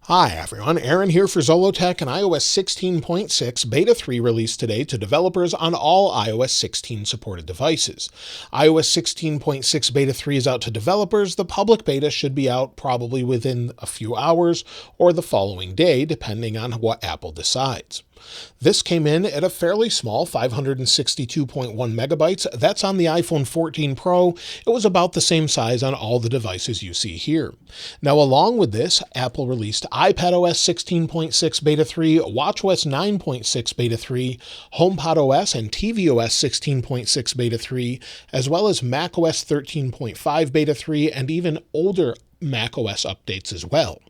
Hi everyone, Aaron here for Zollotech, and iOS 16.6 Beta 3 released today to developers on all iOS 16 supported devices. iOS 16.6 Beta 3 is out to developers. The public beta should be out probably within a few hours or the following day, depending on what Apple decides. This came in at a fairly small 562.1 megabytes. That's on the iPhone 14 Pro. It was about the same size on all the devices you see here. Now, along with this, Apple released iPadOS 16.6 Beta 3, watchOS 9.6 Beta 3, HomePodOS and tvOS 16.6 Beta 3, as well as macOS 13.5 Beta 3, and even older macOS updates as well.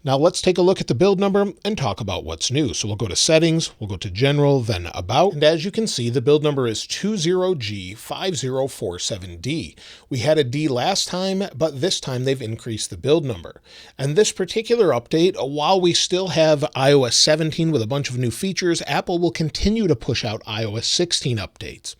Now let's take a look at the build number and talk about what's new. So we'll go to Settings, we'll go to General, then About, and as you can see, the build number is 20G5047D. We had a D last time, but this time they've increased the build number. And this particular update, while we still have iOS 17 with a bunch of new features, Apple will continue to push out iOS 16 updates.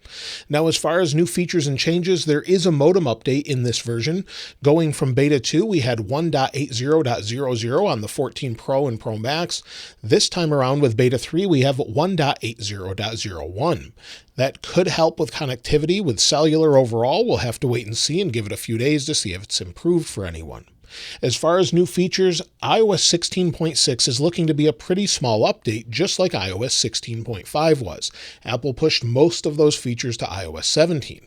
Now, as far as new features and changes, there is a modem update in this version. Going from Beta 2, we had 1.80.00 on the 14 Pro and Pro Max. This time around with Beta 3, we have 1.80.01. That could help with connectivity with cellular overall. We'll have to wait and see and give it a few days to see if it's improved for anyone. As far as new features, iOS 16.6 is looking to be a pretty small update, just like iOS 16.5 was. Apple pushed most of those features to iOS 17.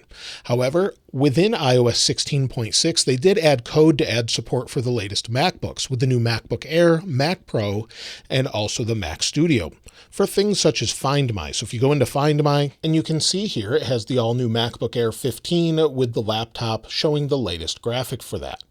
However, within iOS 16.6, they did add code to add support for the latest MacBooks with the new MacBook Air, Mac Pro, and also the Mac Studio for things such as Find My. So if you go into Find My, and you can see here, it has the all-new MacBook Air 15 with the laptop showing the latest graphic for that.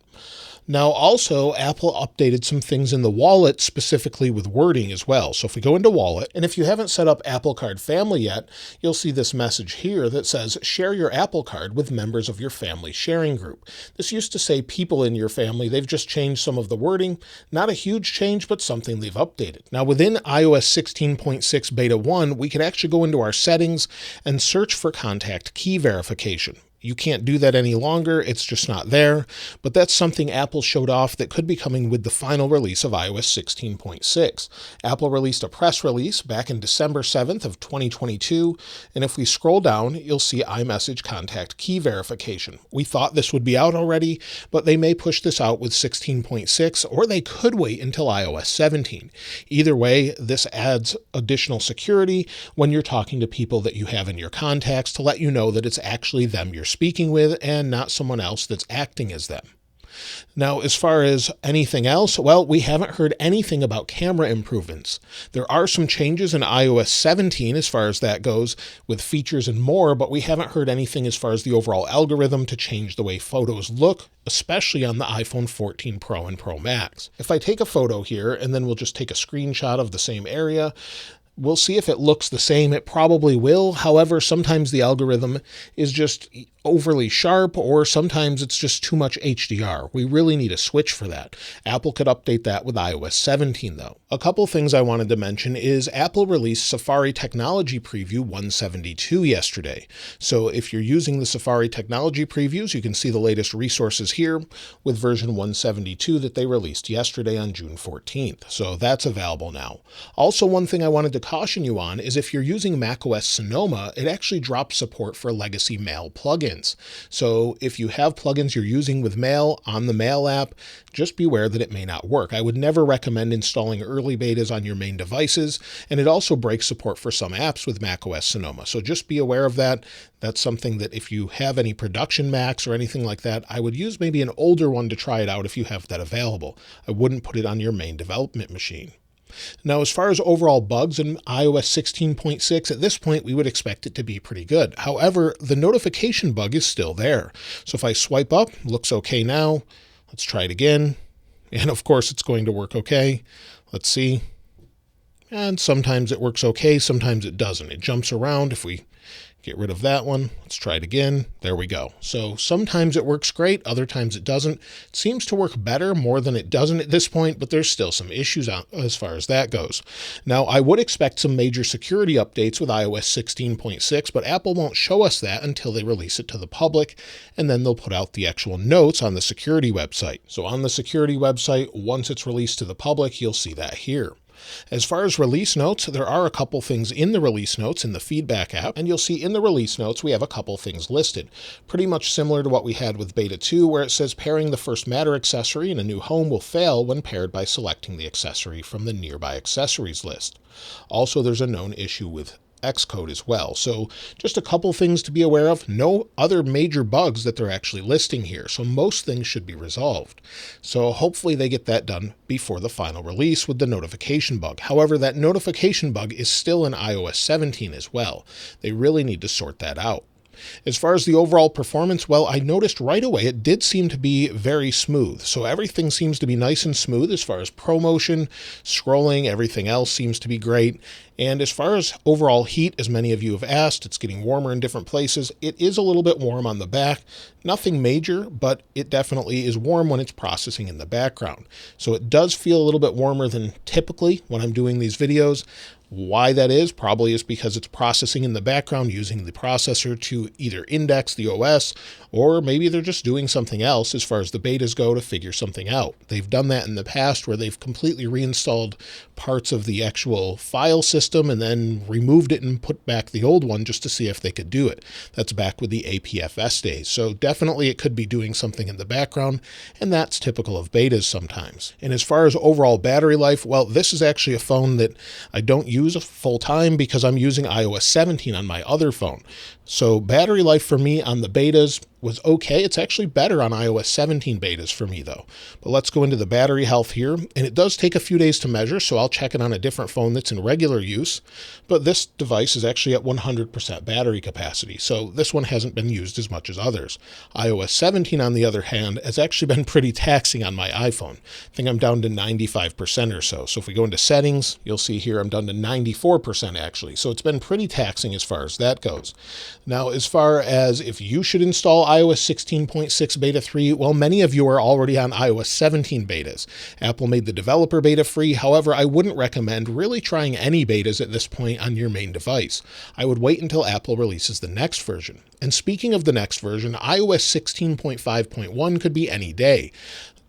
Now, also, Apple updated some things in the wallet, specifically with wording as well. So if we go into Wallet, and if you haven't set up Apple Card Family yet, you'll see this message here that says, share your Apple Card with members of your family sharing group. This used to say people in your family. They've just changed some of the wording. Not a huge change, but something they've updated. Now, within iOS 16.6 Beta 1, we can actually go into our settings and search for contact key verification. You can't do that any longer. It's just not there. But that's something Apple showed off that could be coming with the final release of iOS 16.6. Apple released a press release back in December 7th of 2022. And if we scroll down, you'll see iMessage contact key verification. We thought this would be out already, but they may push this out with 16.6, or they could wait until iOS 17. Either way, this adds additional security when you're talking to people that you have in your contacts to let you know that it's actually them you're speaking with and not someone else that's acting as them. Now, as far as anything else, well, we haven't heard anything about camera improvements. There are some changes in iOS 17 as far as that goes with features and more, but we haven't heard anything as far as the overall algorithm to change the way photos look, especially on the iPhone 14 Pro and Pro Max. If I take a photo here and then we'll just take a screenshot of the same area, we'll see if it looks the same. It probably will. However, sometimes the algorithm is just overly sharp, or sometimes it's just too much HDR. We really need a switch for that. Apple could update that with iOS 17 though. A couple things I wanted to mention is Apple released Safari Technology Preview 172 yesterday. So if you're using the Safari Technology Previews, you can see the latest resources here with version 172 that they released yesterday on June 14th. So that's available now. Also, one thing I wanted to caution you on is if you're using macOS Sonoma, it actually drops support for legacy Mail plugins. So if you have plugins you're using with Mail on the Mail app, just beware that it may not work. I would never recommend installing early betas on your main devices, and it also breaks support for some apps with macOS Sonoma. So just be aware of that. That's something that if you have any production Macs or anything like that, I would use maybe an older one to try it out if you have that available. I wouldn't put it on your main development machine. Now, as far as overall bugs in iOS 16.6, at this point, we would expect it to be pretty good. However, the notification bug is still there. So if I swipe up, looks okay now. Let's try it again. And of course, it's going to work okay. Let's see. And sometimes it works okay, sometimes it doesn't. It jumps around. If we Get rid of that one. Let's try it again. There we go. So sometimes it works great, other times it doesn't. It seems to work better more than it doesn't at this point, but there's still some issues out as far as that goes. Now, I would expect some major security updates with iOS 16.6, but Apple won't show us that until they release it to the public, and then they'll put out the actual notes on the security website. So on the security website, once it's released to the public, you'll see that here. As far as release notes, there are a couple things in the release notes in the feedback app, and you'll see in the release notes we have a couple things listed. Pretty much similar to what we had with Beta 2, where it says pairing the first Matter accessory in a new home will fail when paired by selecting the accessory from the nearby accessories list. Also, there's a known issue with Expectt as well. So just a couple things to be aware of. No other major bugs that they're actually listing here. So most things should be resolved. So hopefully they get that done before the final release with the notification bug. However, that notification bug is still in iOS 17 as well. They really need to sort that out. As far as the overall performance, well, I noticed right away it did seem to be very smooth. So everything seems to be nice and smooth as far as ProMotion, scrolling, everything else seems to be great. And as far as overall heat, as many of you have asked, it's getting warmer in different places. It is a little bit warm on the back. Nothing major, but it definitely is warm when it's processing in the background. So it does feel a little bit warmer than typically when I'm doing these videos. Why that is probably is because it's processing in the background using the processor to either index the OS, or maybe they're just doing something else as far as the betas go to figure something out. They've done that in the past where they've completely reinstalled parts of the actual file system and then removed it and put back the old one just to see if they could do it. That's back with the APFS days. So definitely it could be doing something in the background, and that's typical of betas sometimes. And as far as overall battery life, well, this is actually a phone that I don't use full time because I'm using iOS 17 on my other phone. So battery life for me on the betas was okay. It's actually better on iOS 17 betas for me though. But let's go into the battery health here. And it does take a few days to measure, so I'll check it on a different phone that's in regular use. But this device is actually at 100% battery capacity. So this one hasn't been used as much as others. iOS 17 on the other hand has actually been pretty taxing on my iPhone. I think I'm down to 95% or so. So if we go into settings, you'll see here I'm down to 94% actually. So it's been pretty taxing as far as that goes. Now, as far as if you should install iOS 16.6 Beta 3, well, many of you are already on iOS 17 betas. Apple made the developer beta free. However, I wouldn't recommend really trying any betas at this point on your main device. I would wait until Apple releases the next version. And speaking of the next version, iOS 16.5.1 could be any day.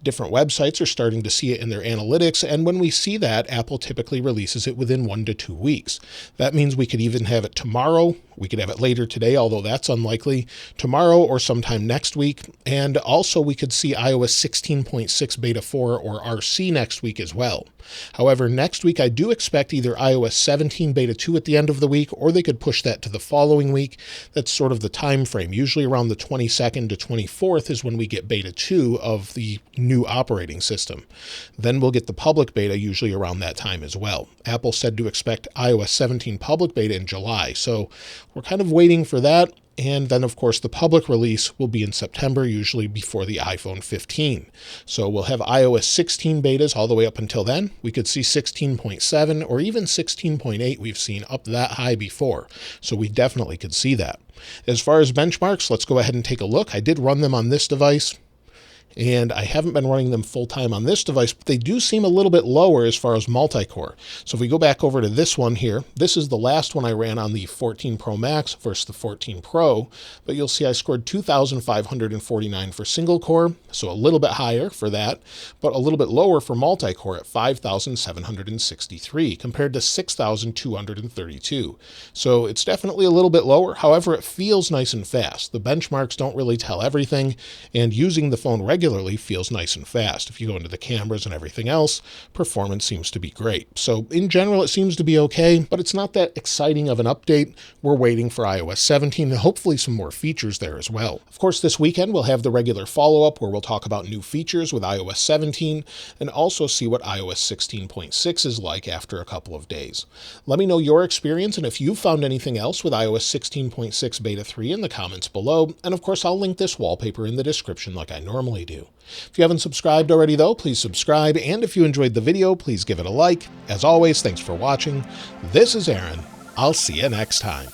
Different websites are starting to see it in their analytics, and when we see that, Apple typically releases it within 1 to 2 weeks. That means we could even have it tomorrow. We could have it later today, although that's unlikely, tomorrow or sometime next week. And also we could see iOS 16.6 Beta 4 or RC next week as well. However, next week I do expect either iOS 17 Beta 2 at the end of the week, or they could push that to the following week. That's sort of the time frame. Usually around the 22nd to 24th is when we get Beta 2 of the new operating system. Then we'll get the public beta usually around that time as well. Apple said to expect iOS 17 public beta in July, so we're kind of waiting for that. And then, of course, the public release will be in September, usually before the iPhone 15. So we'll have iOS 16 betas all the way up until then. We could see 16.7 or even 16.8 we've seen up that high before. So we definitely could see that. As far as benchmarks, let's go ahead and take a look. I did run them on this device, and I haven't been running them full time on this device, but they do seem a little bit lower as far as multi-core. So if we go back over to this one here, this is the last one I ran on the 14 Pro Max versus the 14 Pro, but you'll see I scored 2,549 for single core, so a little bit higher for that, but a little bit lower for multi-core at 5,763 compared to 6,232. So it's definitely a little bit lower. However, it feels nice and fast. The benchmarks don't really tell everything, and using the phone regularly feels nice and fast. If you go into the cameras and everything else, performance seems to be great. So in general, it seems to be okay, but it's not that exciting of an update. We're waiting for iOS 17 and hopefully some more features there as well. Of course, this weekend we'll have the regular follow-up where we'll talk about new features with iOS 17 and also see what iOS 16.6 is like after a couple of days. Let me know your experience and if you found anything else with iOS 16.6 Beta 3 in the comments below. And of course, I'll link this wallpaper in the description like I normally do. If you haven't subscribed already though, please subscribe, and if you enjoyed the video, please give it a like. As always, thanks for watching. This is Aaron. I'll see you next time.